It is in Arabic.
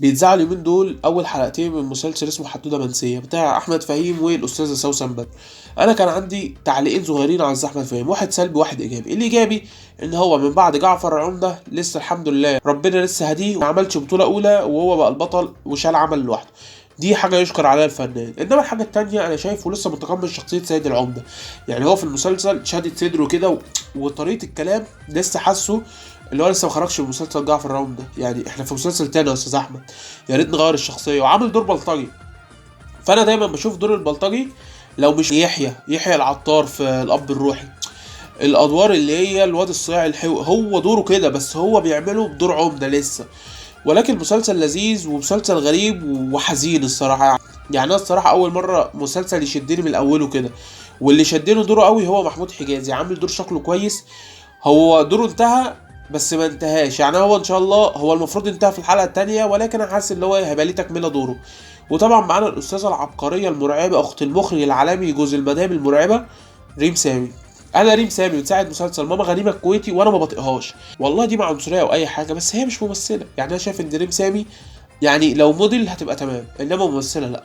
بيتذاعوا اليومين دول اول حلقتين من مسلسل اسمه حدوده منسيه بتاع احمد فهيم والاستاذه سوسن بدر. انا كان عندي تعليقين صغيرين على احمد فهيم، واحد سلبي واحد ايجابي. الايجابي ان هو من بعد جعفر العمده لسه الحمد لله ربنا لسه هديه وما عملش بطوله اولى وهو بقى البطل وشال عمل لوحده، دي حاجه يشكر عليها الفنان. انما الحاجه التانية انا شايفه لسه متقمص شخصيه سيد العمده، يعني هو في المسلسل شادد صدره كده وطريقه الكلام لسه حاسه اللي هو لسه ما خرجش من مسلسل جعفر العمدة. يعني احنا في مسلسل تاني يا استاذ احمد، يا ريت نغير الشخصيه. وعامل دور بلطجي، فانا دايما بشوف دور البلطجي لو مش يحيى العطار في الاب الروحي، الادوار اللي هي الواد الصايع هو دوره كده، بس هو بيعمله بدور عمده لسه. ولكن مسلسل لذيذ ومسلسل غريب وحزين الصراحه. يعني انا الصراحه اول مره مسلسل يشدني من اوله كده، واللي شدني دوره قوي هو محمود حجازي، عامل دور شكله كويس. هو دوره انتهى بس ما انتهاش، يعني هو ان شاء الله هو المفروض انتهى في الحلقه الثانيه، ولكن انا حاسس ان هو هيبقى ليه تكمله دوره. وطبعا معانا الاستاذه العبقريه المرعبه اخت المخرج العالمي جوز المدام المرعبه ريم سامي. انا ريم سامي بتساعد مسلسل ماما غنيمه الكويتي وانا ما بطيقهاش والله، دي مع عنصريه او اي حاجه، بس هي مش ممثله. يعني انا شايف ان ريم سامي يعني لو موديل هتبقى تمام، انما ممثله لا.